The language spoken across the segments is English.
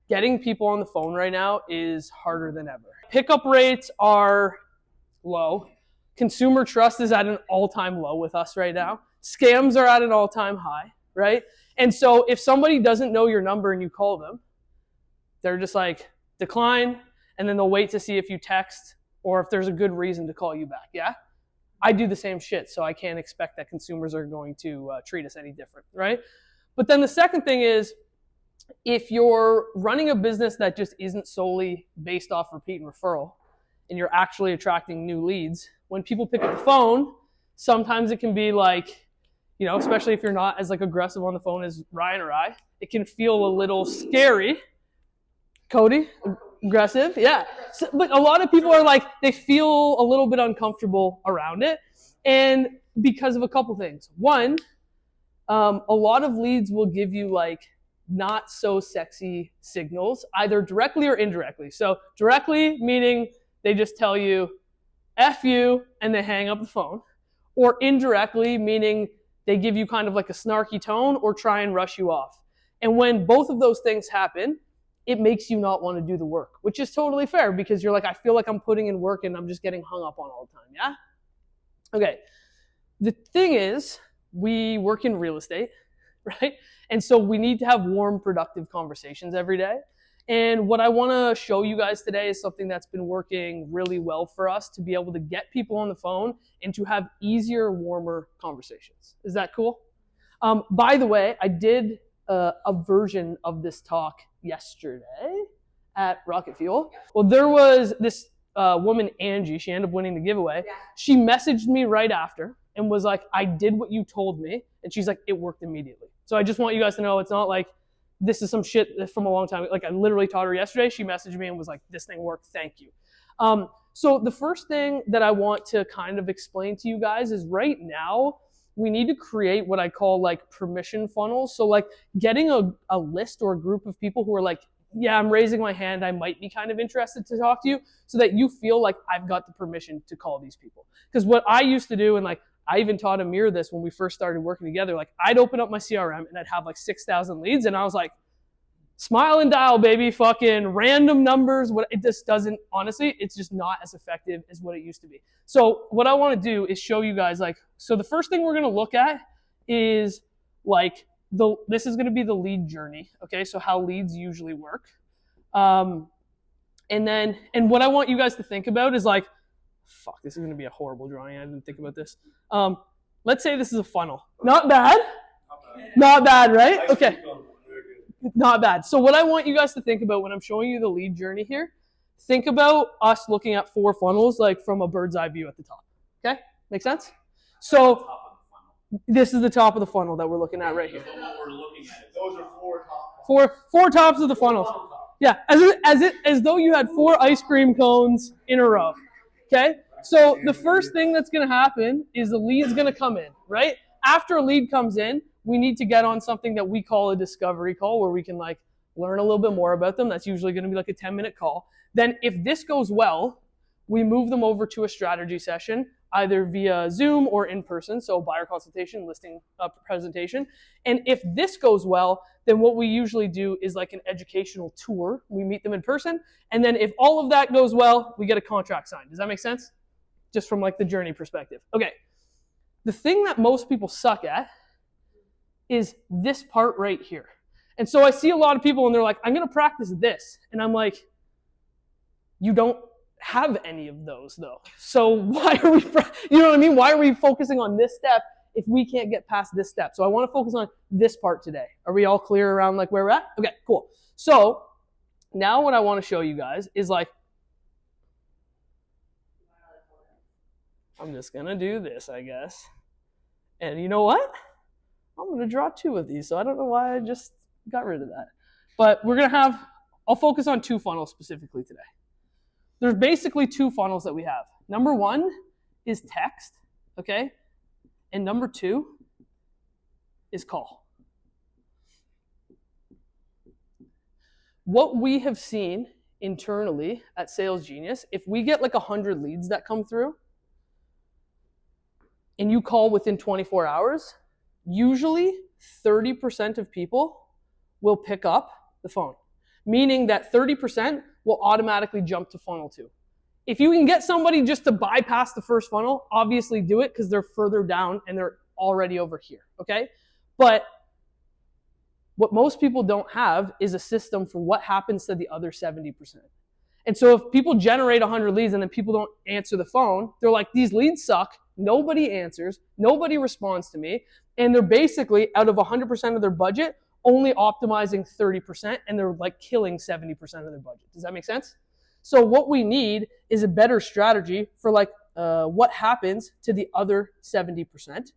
getting people on the phone right now is harder than ever. Pickup rates are low. Consumer trust is at an all-time low with us right now. Scams are at an all-time high, right? And so if somebody doesn't know your number and you call them, they're just like, decline, and then they'll wait to see if you text or if there's a good reason to call you back, yeah? I do the same shit, so I can't expect that consumers are going to treat us any different, right? But then the second thing is, if you're running a business that just isn't solely based off repeat and referral, and you're actually attracting new leads, when people pick up the phone, sometimes it can be like, you know, especially if you're not as like aggressive on the phone as Ryan or I, it can feel a little scary. Cody, aggressive, yeah. So, but a lot of people are like, they feel a little bit uncomfortable around it, and because of a couple things. One, a lot of leads will give you like not so sexy signals, either directly or indirectly. So directly meaning they just tell you, F you, and they hang up the phone. Or indirectly meaning they give you kind of like a snarky tone or try and rush you off. And when both of those things happen, it makes you not want to do the work, which is totally fair because you're like, I feel like I'm putting in work and I'm just getting hung up on all the time, yeah? Okay, the thing is, we work in real estate, right? And so we need to have warm, productive conversations every day. And what I want to show you guys today is something that's been working really well for us to be able to get people on the phone and to have easier, warmer conversations. Is that cool? By the way, I did a version of this talk yesterday at Rocket Fuel. Well, there was this woman, Angie, she ended up winning the giveaway. Yeah. She messaged me right after and was like, I did what you told me. And she's like, it worked immediately. So I just want you guys to know it's not like this is some shit from a long time. Like I literally taught her yesterday. She messaged me and was like, this thing worked, thank you. So the first thing that I want to kind of explain to you guys is right now, we need to create what I call like permission funnels. So like getting a list or a group of people who are like, yeah, I'm raising my hand, I might be kind of interested to talk to you, so that you feel like I've got the permission to call these people. Because what I used to do, and like I even taught Amir this when we first started working together, like I'd open up my CRM and I'd have like 6,000 leads and I was like, smile and dial, baby, fucking random numbers. What it just doesn't, honestly, it's just not as effective as what it used to be. So what I want to do is show you guys like, so the first thing we're going to look at is like, this is going to be the lead journey, okay? So how leads usually work. And what I want you guys to think about is like, fuck, this is going to be a horrible drawing. I didn't think about this. Let's say this is a funnel. Not bad. Not bad, right? Okay. Not bad. So what I want you guys to think about when I'm showing you the lead journey here, think about us looking at 4 funnels like from a bird's eye view at the top. Okay? Make sense? So this is the top of the funnel that we're looking at right here. Those are 4 tops. Four tops of the funnels. Yeah, as though you had 4 ice cream cones in a row. Okay? So the first thing that's going to happen is the lead's going to come in, right? After a lead comes in, we need to get on something that we call a discovery call where we can like learn a little bit more about them. That's usually going to be like a 10-minute call. Then if this goes well, we move them over to a strategy session, either via Zoom or in person, so buyer consultation, listing presentation. And if this goes well, then what we usually do is like an educational tour. We meet them in person, and then if all of that goes well, we get a contract signed. Does that make sense? Just from like the journey perspective. Okay. The thing that most people suck at is this part right here. And so I see a lot of people and they're like, I'm going to practice this. And I'm like, you don't have any of those though. So why are we, you know what I mean? Why are we focusing on this step if we can't get past this step? So I want to focus on this part today. Are we all clear around like where we're at? Okay, cool. So now what I want to show you guys is like, I'm just going to do this, I guess. And you know what? I'm going to draw 2 of these, so I don't know why I just got rid of that. But we're going to have, I'll focus on 2 funnels specifically today. There's basically 2 funnels that we have. Number 1 is text, okay? And number 2 is call. What we have seen internally at SalesGenius, if we get like 100 leads that come through, and you call within 24 hours, usually 30% of people will pick up the phone. meaning that 30% will automatically jump to funnel 2. If you can get somebody just to bypass the first funnel, obviously do it because they're further down and they're already over here, okay? But what most people don't have is a system for what happens to the other 70%. And so if people generate 100 leads and then people don't answer the phone, they're like, these leads suck, nobody answers, nobody responds to me, and they're basically, out of 100% of their budget, only optimizing 30%, and they're like killing 70% of their budget. Does that make sense? So what we need is a better strategy for like what happens to the other 70%.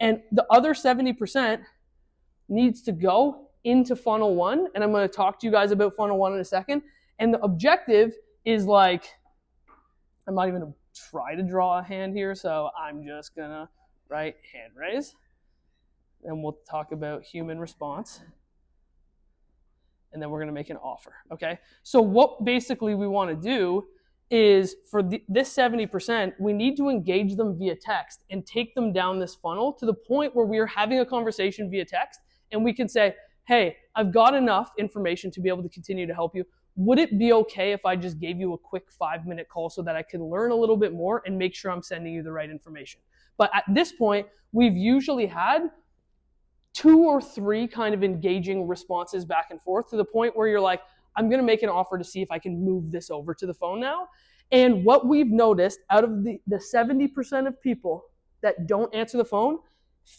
And the other 70% needs to go into funnel 1, and I'm going to talk to you guys about funnel 1 in a second. And the objective is like, I'm not even going to try to draw a hand here, so I'm just going to write hand raise. And we'll talk about human response. And then we're going to make an offer, okay? So what basically we want to do is for this 70%, we need to engage them via text and take them down this funnel to the point where we are having a conversation via text and we can say, hey, I've got enough information to be able to continue to help you. Would it be okay if I just gave you a quick 5-minute call so that I can learn a little bit more and make sure I'm sending you the right information? But at this point, we've usually had 2 or 3 kind of engaging responses back and forth to the point where you're like, I'm going to make an offer to see if I can move this over to the phone now. And what we've noticed out of the 70% of people that don't answer the phone,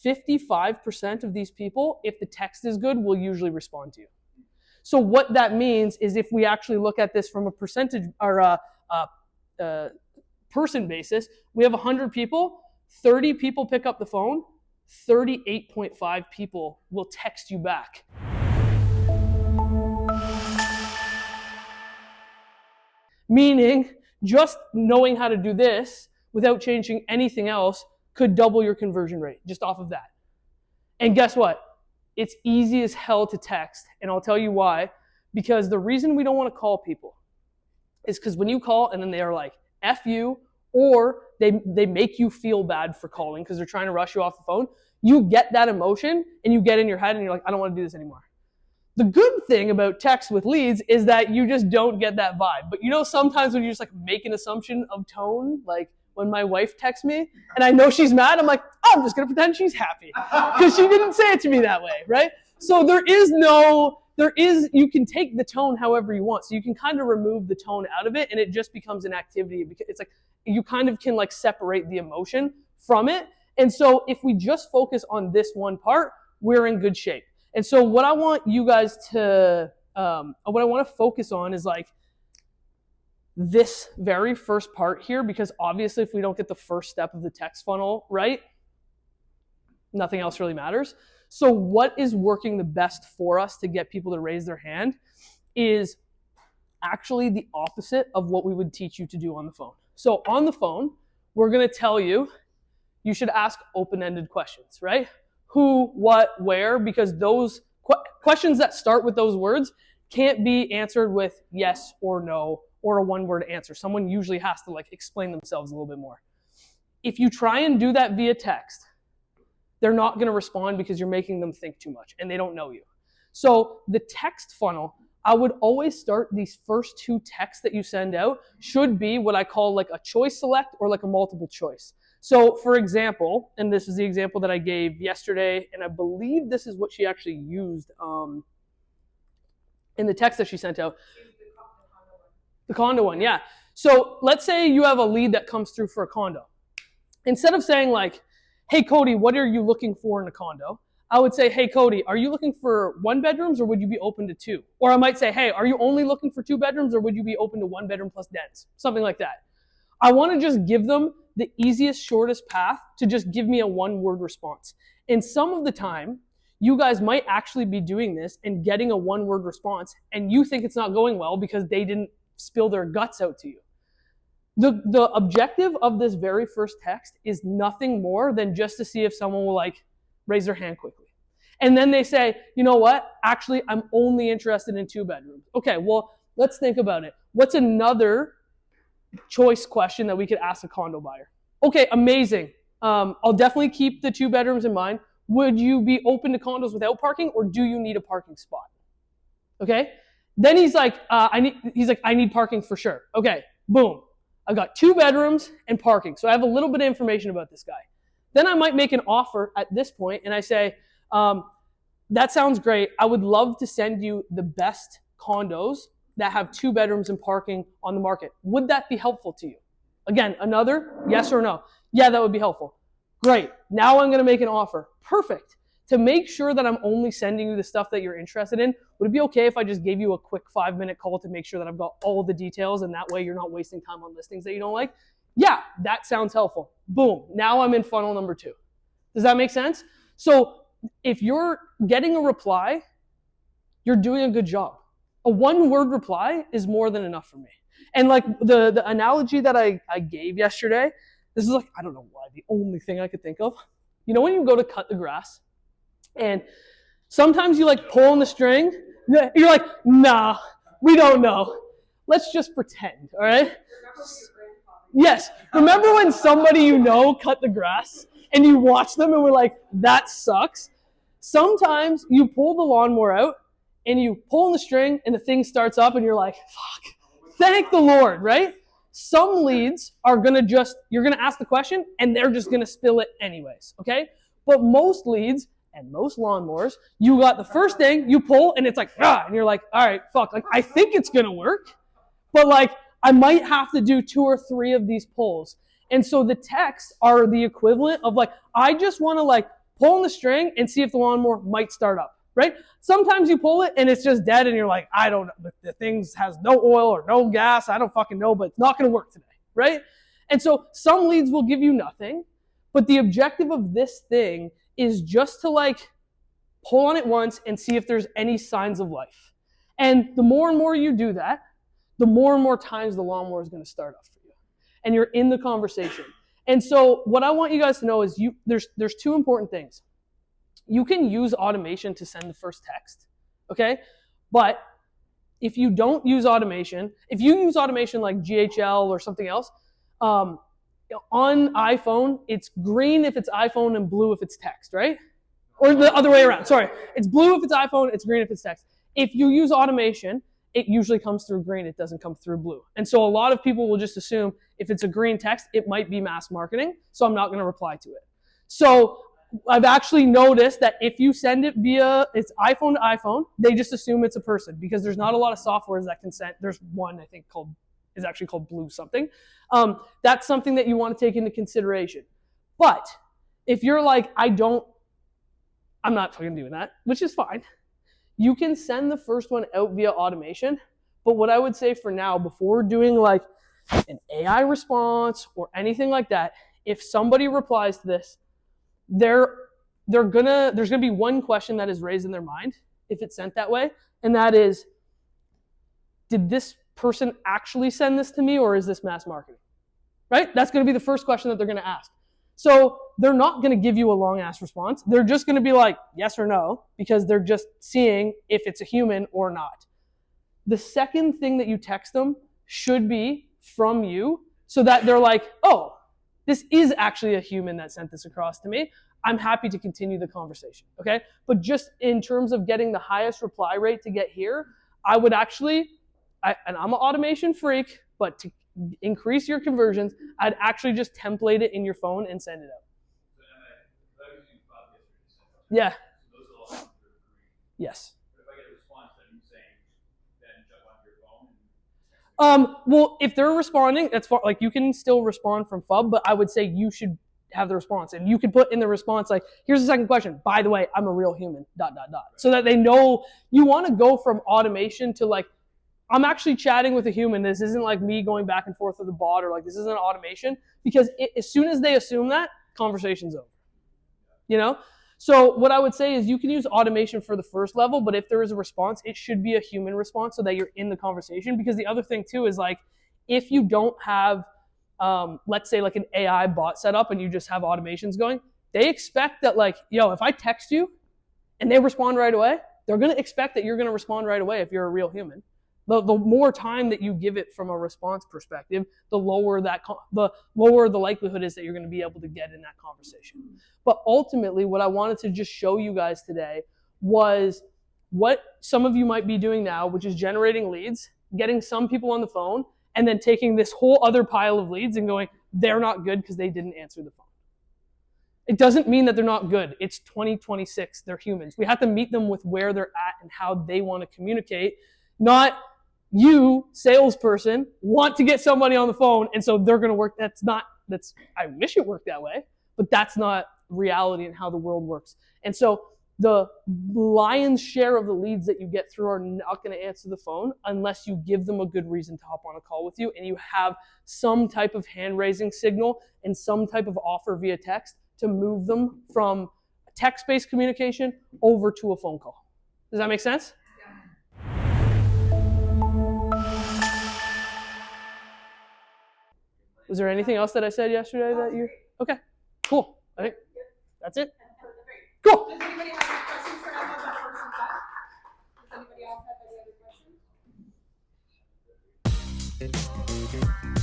55% of these people, if the text is good, will usually respond to you. So what that means is if we actually look at this from a percentage or a person basis, we have 100 people, 30 people pick up the phone, 38.5 people will text you back. Meaning, just knowing how to do this without changing anything else could double your conversion rate just off of that. And guess what? It's easy as hell to text, and I'll tell you why. Because the reason we don't want to call people is because when you call and then they are like, F you, or they make you feel bad for calling because they're trying to rush you off the phone, you get that emotion and you get in your head and you're like, I don't want to do this anymore. The good thing about text with leads is that you just don't get that vibe. But you know, sometimes when you just like make an assumption of tone, like when my wife texts me and I know she's mad, I'm like, oh, I'm just going to pretend she's happy because she didn't say it to me that way, right? So you can take the tone however you want. So you can kind of remove the tone out of it and it just becomes an activity. It's like you kind of can like separate the emotion from it. And so if we just focus on this one part, we're in good shape. And so what I want you guys to, what I want to focus on is like this very first part here, because obviously if we don't get the first step of the text funnel right, nothing else really matters. So what is working the best for us to get people to raise their hand is actually the opposite of what we would teach you to do on the phone. So on the phone, we're going to tell you, you should ask open-ended questions, right? Who, what, where, because those questions that start with those words can't be answered with yes or no or a one-word answer. Someone usually has to like explain themselves a little bit more. If you try and do that via text, they're not going to respond because you're making them think too much and they don't know you. So the text funnel, I would always start these first 2 texts that you send out should be what I call like a choice select or like a multiple choice. So for example, and this is the example that I gave yesterday, and I believe this is what she actually used in the text that she sent out. The condo one, yeah. So let's say you have a lead that comes through for a condo. Instead of saying like, hey Cody, what are you looking for in a condo? I would say, hey Cody, are you looking for 1 bedrooms or would you be open to 2? Or I might say, hey, are you only looking for 2 bedrooms or would you be open to 1 bedroom plus dens? Something like that. I want to just give them the easiest, shortest path to just give me a 1-word response. And some of the time, you guys might actually be doing this and getting a 1-word response, and you think it's not going well because they didn't spill their guts out to you. The objective of this very first text is nothing more than just to see if someone will like raise their hand quickly. And then they say, you know what? Actually, I'm only interested in 2 bedrooms. Okay, well, let's think about it. What's another choice question that we could ask a condo buyer? Okay, amazing. I'll definitely keep the 2 bedrooms in mind. Would you be open to condos without parking or do you need a parking spot? Okay? Then he's like, I need parking for sure. Okay, boom. I've got 2 bedrooms and parking. So I have a little bit of information about this guy. Then I might make an offer at this point and I say, that sounds great. I would love to send you the best condos that have 2 bedrooms and parking on the market. Would that be helpful to you? Again, another yes or no. Yeah, that would be helpful. Great. Now I'm going to make an offer. Perfect. To make sure that I'm only sending you the stuff that you're interested in, would it be okay if I just gave you a quick 5-minute call to make sure that I've got all of the details and that way you're not wasting time on listings that you don't like? Yeah, that sounds helpful. Boom. Now I'm in funnel number 2. Does that make sense? So if you're getting a reply, you're doing a good job. A 1-word reply is more than enough for me. And like the analogy that I gave yesterday, this is like, I don't know why, the only thing I could think of. You know when you go to cut the grass and sometimes you like pull on the string, you're like, nah, we don't know. Let's just pretend, all right? Yes. Remember when somebody you know cut the grass and you watch them and were like, that sucks? Sometimes you pull the lawnmower out and you pull on the string and the thing starts up and you're like, fuck, thank the Lord, right? Some leads are going to just, you're going to ask the question and they're just going to spill it anyways, okay? But most leads and most lawnmowers, you got the first thing, you pull and it's like, ah, and you're like, all right, fuck, like I think it's going to work, but like I might have to do 2 or 3 of these pulls. And so the texts are the equivalent of like, I just want to like pull on the string and see if the lawnmower might start up, right? Sometimes you pull it and it's just dead and you're like, I don't know, the thing has no oil or no gas, I don't fucking know, but it's not going to work today, right? And so some leads will give you nothing, but the objective of this thing is just to like pull on it once and see if there's any signs of life. And the more and more you do that, the more and more times the lawnmower is going to start up for you. And you're in the conversation. And so what I want you guys to know is there's 2 important things. You can use automation to send the first text, okay? But if you don't use automation, if you use automation like GHL or something else, on iPhone, it's green if it's iPhone and blue if it's text, right? Or the other way around, sorry. It's blue if it's iPhone, it's green if it's text. If you use automation, it usually comes through green, it doesn't come through blue. And so a lot of people will just assume if it's a green text, it might be mass marketing, so I'm not going to reply to it. So I've actually noticed that if you send it via, it's iPhone to iPhone, they just assume it's a person because there's not a lot of softwares that can send. There's one, I think, is actually called Blue something. That's something that you want to take into consideration. But if you're like, I'm not fucking doing that, which is fine. You can send the first one out via automation. But what I would say for now, before doing like an AI response or anything like that, if somebody replies to this, there's gonna be one question that is raised in their mind if it's sent that way, and that is, did this person actually send this to me or is this mass marketing? Right? That's gonna be the first question that they're gonna ask. So they're not gonna give you a long ass response. They're just gonna be like yes or no because they're just seeing if it's a human or not. The second thing that you text them should be from you so that they're like, oh, this is actually a human that sent this across to me. I'm happy to continue the conversation, okay? But just in terms of getting the highest reply rate to get here, I would actually, and I'm an automation freak, but to increase your conversions, I'd actually just template it in your phone and send it out. Yeah. Yes. Well, if they're responding, that's fine. Like you can still respond from FUB, but I would say you should have the response, and you can put in the response like, "Here's the second question. By the way, I'm a real human." ... So that they know you want to go from automation to like, I'm actually chatting with a human. This isn't like me going back and forth with a bot or like this isn't automation because as soon as they assume that, conversation's over. You know. So what I would say is you can use automation for the first level, but if there is a response, it should be a human response so that you're in the conversation. Because the other thing too is like, if you don't have, let's say like an AI bot set up and you just have automations going, they expect that like, yo, if I text you and they respond right away, they're going to expect that you're going to respond right away if you're a real human. The more time that you give it from a response perspective, the lower the likelihood is that you're going to be able to get in that conversation. But ultimately, what I wanted to just show you guys today was what some of you might be doing now, which is generating leads, getting some people on the phone, and then taking this whole other pile of leads and going, they're not good because they didn't answer the phone. It doesn't mean that they're not good. It's 2026. They're humans. We have to meet them with where they're at and how they want to communicate. Not you, salesperson, want to get somebody on the phone, and so they're going to work. I wish it worked that way, but that's not reality and how the world works. And so the lion's share of the leads that you get through are not going to answer the phone unless you give them a good reason to hop on a call with you and you have some type of hand-raising signal and some type of offer via text to move them from text-based communication over to a phone call. Does that make sense? Was there anything else that I said yesterday that you... Okay, cool. I think that's it. Cool. Does anybody have any questions for Emma about first and second? Does anybody else have any other questions?